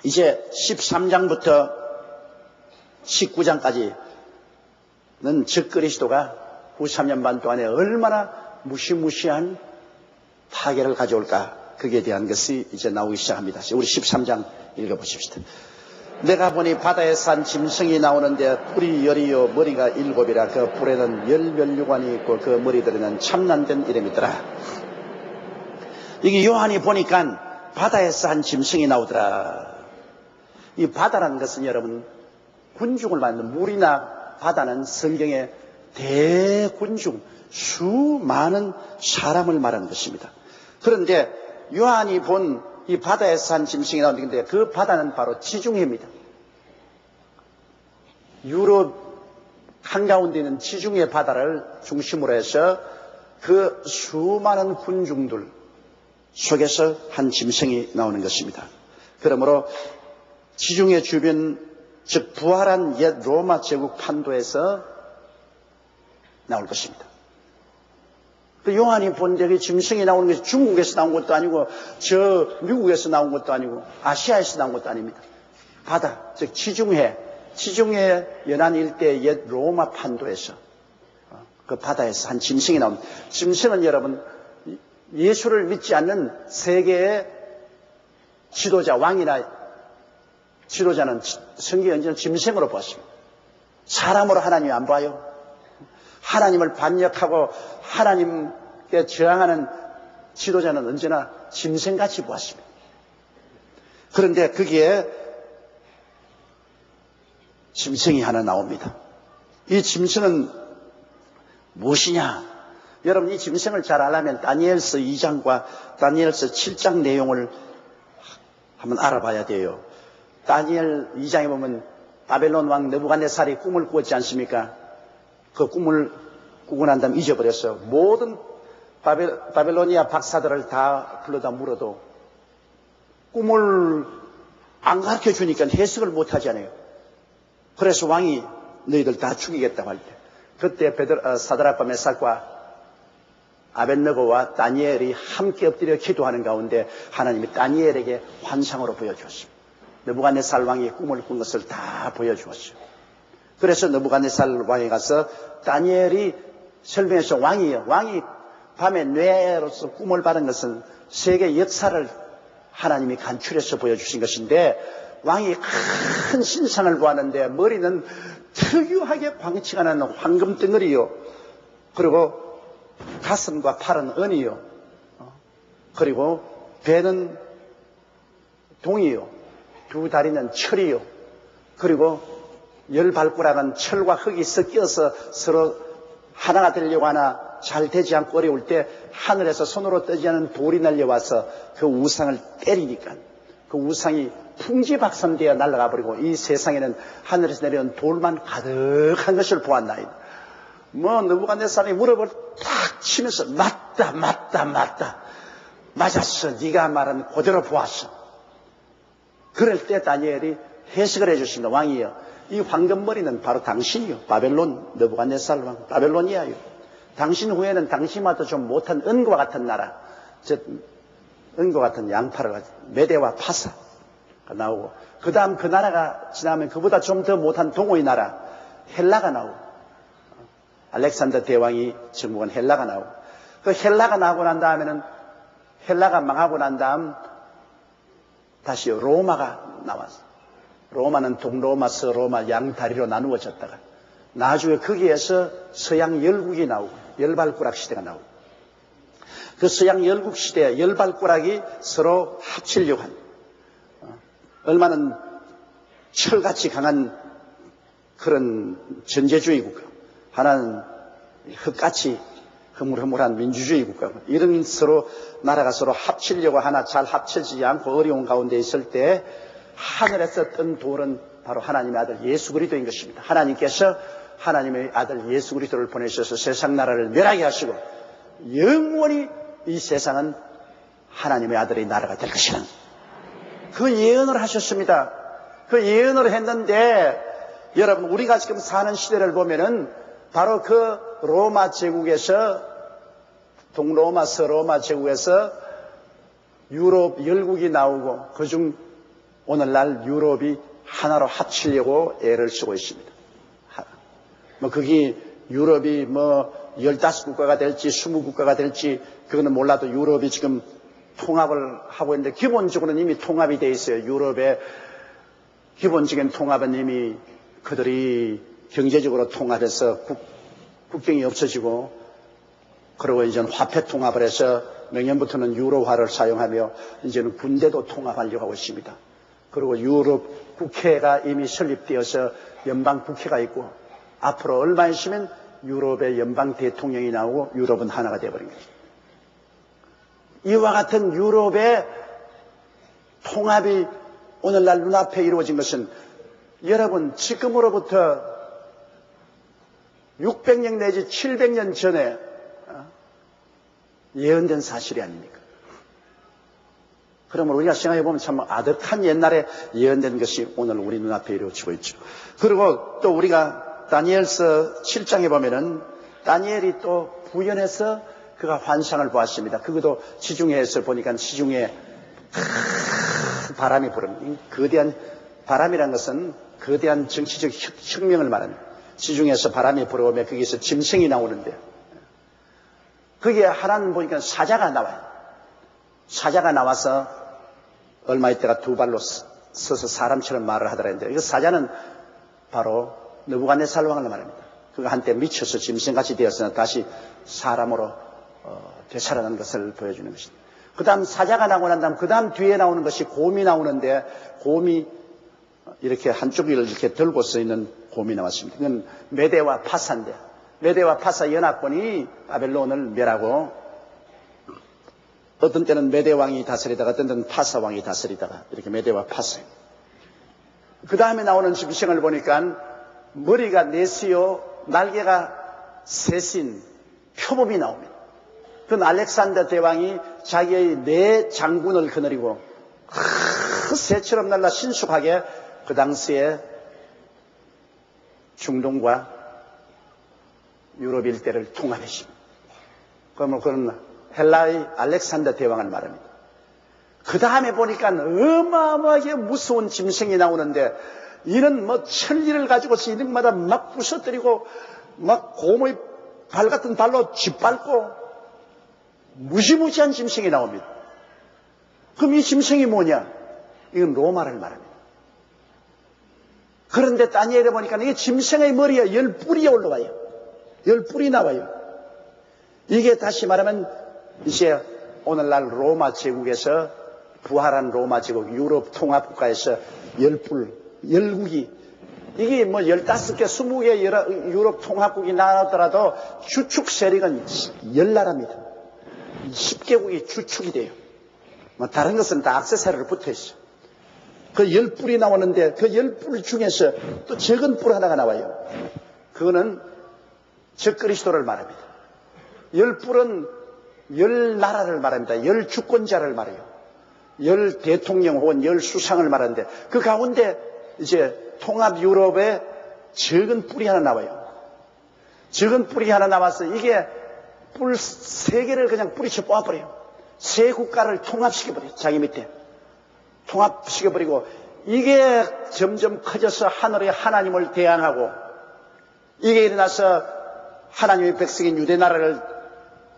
이제 13장부터 19장까지는 적그리스도가 후 3년 반 동안에 얼마나 무시무시한 파괴를 가져올까, 거기에 대한 것이 이제 나오기 시작합니다. 우리 13장 읽어보십시다. 내가 보니 바다에 산 짐승이 나오는데 뿔이 열이요 머리가 7이라 그 뿔에는 10면류관이 있고 그 머리들에는 참난된 이름이더라. 이게 요한이 보니까 바다에서 한 짐승이 나오더라. 이 바다라는 것은 여러분 군중을 말하는, 물이나 바다는 성경의 대군중, 수많은 사람을 말하는 것입니다. 그런데 요한이 본 이 바다에서 한 짐승이 나오는데 그 바다는 바로 지중해입니다. 유럽 한가운데 있는 지중해 바다를 중심으로 해서 그 수많은 군중들 속에서 한 짐승이 나오는 것입니다. 그러므로 지중해 주변, 즉 부활한 옛 로마 제국 판도에서 나올 것입니다. 그 요한이 본 적이 짐승이 나오는 것이 중국에서 나온 것도 아니고 저 미국에서 나온 것도 아니고 아시아에서 나온 것도 아닙니다. 바다, 즉 지중해 연안 일대 옛 로마 판도에서 그 바다에서 한 짐승이 나옵니다. 짐승은 여러분 예수를 믿지 않는 세계의 지도자, 왕이나 지도자는 성경에 언제나 짐승으로 보았습니다. 사람으로 하나님이 안 봐요. 하나님을 반역하고 하나님께 저항하는 지도자는 언제나 짐승같이 보았습니다. 그런데 거기에 짐승이 하나 나옵니다. 이 짐승은 무엇이냐? 여러분 이 짐승을 잘 알려면 다니엘서 2장과 다니엘서 7장 내용을 한번 알아봐야 돼요. 다니엘 2장에 보면 바벨론 왕 느부갓네살이 꿈을 꾸었지 않습니까? 그 꿈을 꾸고 난 다음에 잊어버렸어요. 모든 바벨로니아 박사들을 다 불러다 물어도 꿈을 안 가르쳐 주니까 해석을 못 하잖아요. 그래서 왕이 너희들 다 죽이겠다고 할 때, 그때 사드락과 메삭과 아벳느고와 다니엘이 함께 엎드려 기도하는 가운데 하나님이 다니엘에게 환상으로 보여주었습니다. 느부갓네살 왕이 꿈을 꾼 것을 다 보여주었어요. 그래서 느부갓네살 왕에 가서 다니엘이 설명해서 왕이 밤에 뇌로서 꿈을 받은 것은 세계 역사를 하나님이 간추려서 보여주신 것인데, 왕이 큰 신상을 보았는데 머리는 특유하게 광채가 나는 황금 덩어리요, 그리고 가슴과 팔은 은이요, 그리고 배는 동이요, 두 다리는 철이요, 그리고 열 발가락은 철과 흙이 섞여서 서로 하나가 되려고 하나 잘 되지 않고 어려울 때 하늘에서 손으로 떠지 않은 돌이 날려와서 그 우상을 때리니까 그 우상이 풍지박산되어 날아가 버리고 이 세상에는 하늘에서 내려온 돌만 가득한 것을 보았나이다. 느부갓네살이 무릎을 탁 치면서 맞다 맞았어, 네가 말한 그대로 보았어. 그럴 때 다니엘이 해석을 해주십니다. 왕이여, 이 황금머리는 바로 당신이요, 바벨론 느부갓네살 왕 바벨로니아요. 당신 후에는 당신마다 좀 못한 은과 같은 나라, 즉 은과 같은 양파를 가지고 메대와 파사가 나오고, 그 다음 그 나라가 지나면 그보다 좀 더 못한 동호의 나라 헬라가 나오고, 알렉산더 대왕이 정복한 헬라가 나오고, 그 헬라가 나오고 난 다음에는 헬라가 망하고 난 다음 다시 로마가 나왔어. 로마는 동로마, 서로마 양다리로 나누어졌다가 나중에 거기에서 서양 열국이 나오고 열발가락 시대가 나오고, 그 서양 열국 시대 열발가락이 서로 합치려고 한, 얼마는 철같이 강한 그런 전제주의 국가, 하나는 흙같이 흐물흐물한 민주주의 국가, 이런 서로 나라가 서로 합치려고 하나 잘 합쳐지지 않고 어려운 가운데 있을 때 하늘에서 뜬 돌은 바로 하나님의 아들 예수 그리스도인 것입니다. 하나님께서 하나님의 아들 예수 그리스도를 보내셔서 세상 나라를 멸하게 하시고 영원히 이 세상은 하나님의 아들의 나라가 될 것이라는 그 예언을 하셨습니다. 그 예언을 했는데 여러분, 우리가 지금 사는 시대를 보면은 바로 그 로마 제국에서, 동로마, 서로마 제국에서 유럽 열국이 나오고 그중 오늘날 유럽이 하나로 합치려고 애를 쓰고 있습니다. 그게 유럽이 15국가가 될지 20국가가 될지 그거는 몰라도 유럽이 지금 통합을 하고 있는데 기본적으로는 이미 통합이 돼 있어요. 유럽의 기본적인 통합은 이미 그들이 경제적으로 통합해서 국경이 없어지고 그리고 이제는 화폐 통합을 해서 내년부터는 유로화를 사용하며 이제는 군대도 통합하려고 하고 있습니다. 그리고 유럽 국회가 이미 설립되어서 연방 국회가 있고 앞으로 얼마 있으면 유럽의 연방 대통령이 나오고 유럽은 하나가 되어버린 거죠. 이와 같은 유럽의 통합이 오늘날 눈앞에 이루어진 것은 여러분 지금으로부터 600년 내지 700년 전에 예언된 사실이 아닙니까? 그러면 우리가 생각해보면 참 아득한 옛날에 예언된 것이 오늘 우리 눈앞에 이루어지고 있죠. 그리고 또 우리가 다니엘서 7장에 보면은 다니엘이 또 부연해서 그가 환상을 보았습니다. 그것도 지중해에서 보니까 지중해 바람이 부릅니다. 거대한 바람이라는 것은 거대한 정치적 혁명을 말합니다. 지중해에서 바람이 불어오면 거기서 짐승이 나오는데 거기에 하나는 보니까 사자가 나와요. 사자가 나와서 얼마 있다가 두 발로 서서 사람처럼 말을 하더랬는데 이 사자는 바로 느부갓네살 왕을 말합니다. 그가 한때 미쳐서 짐승같이 되었으나 다시 사람으로 되살아난 것을 보여주는 것입니다. 그 다음 사자가 나오고 난 다음 그 다음 뒤에 나오는 것이 곰이 나오는데 곰이 이렇게 한쪽을 이렇게 들고서 있는 곰이 나왔습니다. 이건 메대와 파사인데 메대와 파사 연합군이 바벨론을 멸하고 어떤 때는 메대 왕이 다스리다가 어떤 때는 파사 왕이 다스리다가 이렇게 메대와 파사. 그 다음에 나오는 짐승을 보니까 머리가 넷이요 날개가 셋인 표범이 나옵니다. 그건 알렉산더 대왕이 자기의 네 장군을 거느리고 새처럼 날라 신속하게 그 당시에 중동과 유럽 일대를 통합했습니다. 그러면 그건 헬라의 알렉산더 대왕을 말합니다. 그 다음에 보니까 어마어마하게 무서운 짐승이 나오는데 이는 천리를 가지고서 이등마다 막 부서뜨리고 막 곰의 발 같은 발로 짓밟고 무시무시한 짐승이 나옵니다. 그럼 이 짐승이 뭐냐? 이건 로마를 말합니다. 그런데 다니엘에 보니까 이게 짐승의 머리에 10뿔이 올라와요. 10뿔이 나와요. 이게 다시 말하면 이제 오늘날 로마 제국에서 부활한 로마 제국 유럽 통합국가에서 10뿔, 열국이 이게 15개, 20개 유럽 통합국이 나오더라도 주축 세력은 10나라입니다. 10개국이 주축이 돼요. 다른 것은 다 액세서리로 붙어 있어. 그 10뿔이 나오는데 그 10뿔 중에서 또 적은 뿔 하나가 나와요. 그거는 적그리스도를 말합니다. 10뿔은 10나라를 말합니다. 10주권자를 말해요. 10대통령 혹은 10수상을 말하는데 그 가운데 이제 통합 유럽에 적은 뿔이 하나 나와요. 적은 뿔이 하나 나와서 이게 뿔 3개를 그냥 뿌리쳐 뽑아버려요. 3국가를 통합시켜버려요. 자기 밑에. 통합시켜버리고 이게 점점 커져서 하늘의 하나님을 대항하고 이게 일어나서 하나님의 백성인 유대나라를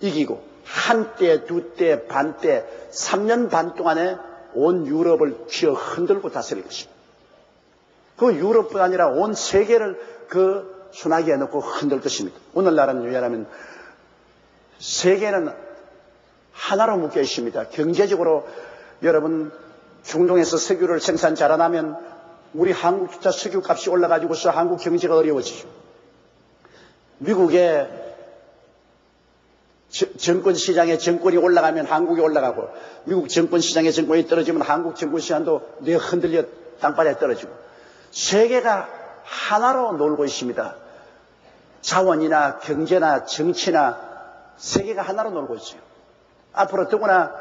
이기고 한때, 두때, 반때, 3년 반 동안에 온 유럽을 쥐어 흔들고 다스릴 것입니다. 그 유럽뿐 아니라 온 세계를 그 소나기에 넣고 흔들 것입니다. 오늘날은 유연하면 세계는 하나로 묶여 있습니다. 경제적으로 여러분 중동에서 석유를 생산 잘하면 우리 한국조차 석유 값이 올라가지고서 한국 경제가 어려워지죠. 미국의 정권시장에 정권이 올라가면 한국이 올라가고 미국 정권시장에 정권이 떨어지면 한국 정권시장도 뇌 흔들려 땅바닥에 떨어지고 세계가 하나로 놀고 있습니다. 자원이나 경제나 정치나 세계가 하나로 놀고 있어요. 앞으로 더구나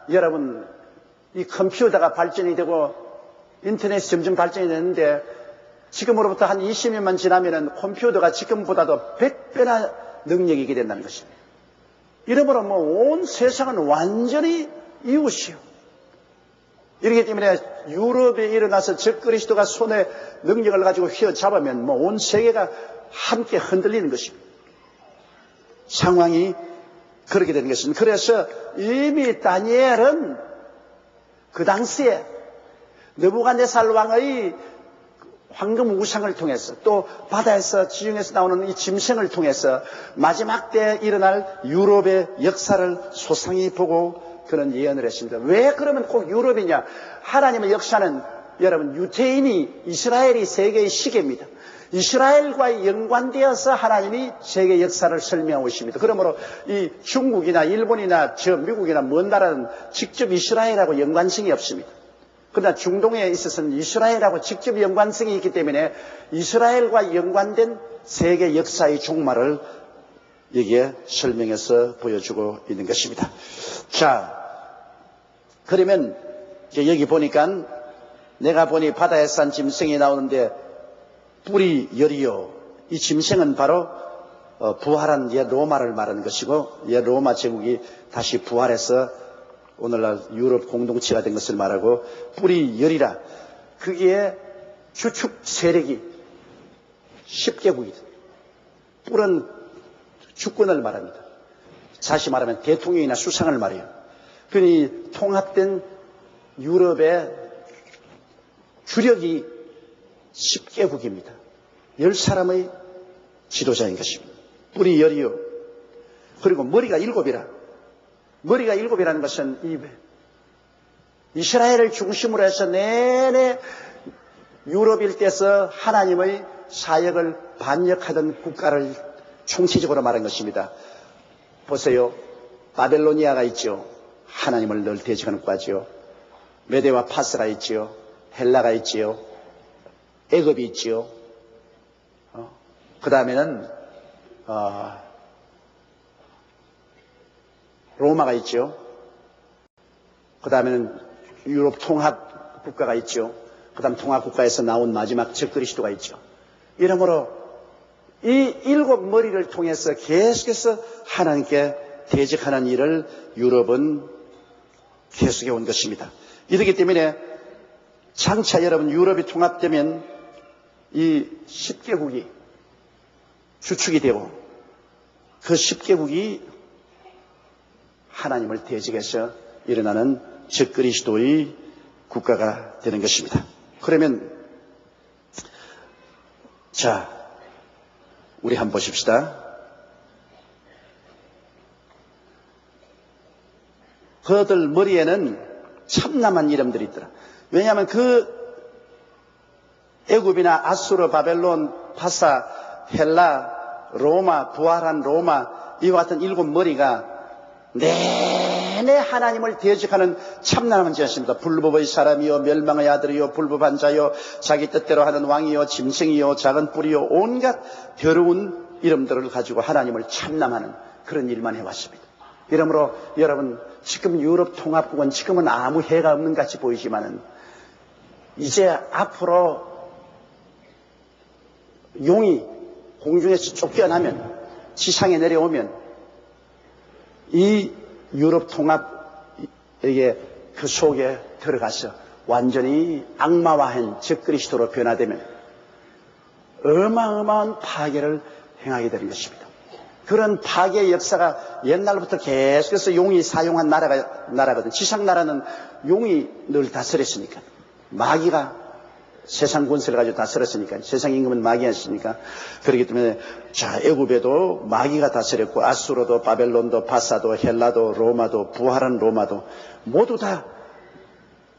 여러분 이 컴퓨터가 발전이 되고 인터넷이 점점 발전이 되는데 지금으로부터 한 20년만 지나면은 컴퓨터가 지금보다도 100배나 능력이 있게 된다는 것입니다. 이러므로 온 세상은 완전히 이웃이요. 이렇기 때문에 유럽에 일어나서 적그리스도가 손에 능력을 가지고 휘어잡으면 온 세계가 함께 흔들리는 것입니다. 상황이 그렇게 되는 것입니다. 그래서 이미 다니엘은 그 당시에 느부갓네살 왕의 황금 우상을 통해서 또 바다에서 지중해에서 나오는 이 짐승을 통해서 마지막 때 일어날 유럽의 역사를 소상히 보고 그런 예언을 했습니다. 왜 그러면 꼭 유럽이냐? 하나님의 역사는 여러분 유태인이 이스라엘이 세계의 시계입니다. 이스라엘과 연관되어서 하나님이 세계 역사를 설명하고 있습니다. 그러므로 이 중국이나 일본이나 저 미국이나 먼 나라는 직접 이스라엘하고 연관성이 없습니다. 그러나 중동에 있어서는 이스라엘하고 직접 연관성이 있기 때문에 이스라엘과 연관된 세계 역사의 종말을 여기에 설명해서 보여주고 있는 것입니다. 자, 그러면 여기 보니까 내가 보니 바다에 산 짐승이 나오는데 뿔이 열이요. 이 짐승은 바로 부활한 옛 로마를 말하는 것이고 옛 로마 제국이 다시 부활해서 오늘날 유럽 공동체가 된 것을 말하고 뿔이 열이라. 그게 주축 세력이 10개국이다. 뿔은 주권을 말합니다. 다시 말하면 대통령이나 수상을 말해요. 그러니 통합된 유럽의 주력이 10개국입니다. 10사람의 지도자인 것입니다. 뿔이 열이요. 그리고 머리가 7이라. 머리가 7이라는 것은 이스라엘을 중심으로 해서 내내 유럽 일대에서 하나님의 사역을 반역하던 국가를 총체적으로 말한 것입니다. 보세요. 바벨로니아가 있죠. 하나님을 늘 대적하는 국가죠. 메데와 파스가 있죠. 헬라가 있지요. 애굽이 있지요. 그 다음에는 로마가 있죠. 그 다음에는 유럽 통합 국가가 있죠. 그 다음 통합 국가에서 나온 마지막 적그리스도가 있죠. 이러므로 이 7머리를 통해서 계속해서 하나님께 대적하는 일을 유럽은 계속해 온 것입니다. 이렇기 때문에 장차 여러분 유럽이 통합되면 이 10개국이 주축이 되고 그 10개국이 하나님을 대적해서 일어나는 적그리스도의 국가가 되는 것입니다. 그러면 자, 우리 한번 보십시다. 그들 머리에는 참남한 이름들이 있더라. 왜냐하면 그 애굽이나 아수르, 바벨론, 파사, 헬라, 로마, 부활한 로마 이와 같은 7머리가 내내 하나님을 대적하는 참남한 자였습니다. 불법의 사람이요 멸망의 아들이요 불법한 자요 자기 뜻대로 하는 왕이요 짐승이요 작은 뿔이요 온갖 더러운 이름들을 가지고 하나님을 참남하는 그런 일만 해왔습니다. 이러므로 여러분 지금 유럽 통합국은 지금은 아무 해가 없는 같이 보이지만은 이제 앞으로 용이 공중에서 쫓겨나면 지상에 내려오면 이 유럽 통합에게 그 속에 들어가서 완전히 악마화한 적그리스도로 변화되면 어마어마한 파괴를 행하게 되는 것입니다. 그런 파괴의 역사가 옛날부터 계속해서 용이 사용한 나라거든. 지상 나라는 용이 늘 다스렸으니까. 마귀가 세상 권세를 가지고 다스렸으니까. 세상 임금은 마귀였으니까. 그렇기 때문에 자, 애굽에도 마귀가 다스렸고 아수르도 바벨론도 바사도 헬라도 로마도 부활한 로마도 모두 다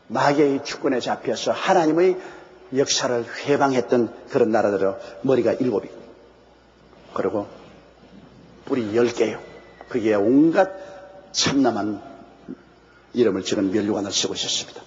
마귀의 주권에 잡혀서 하나님의 역사를 회방했던 그런 나라들로 머리가 7이고 그리고 뿔이 10개요. 그게 온갖 참남한 이름을 지은 면류관을 쓰고 있었습니다.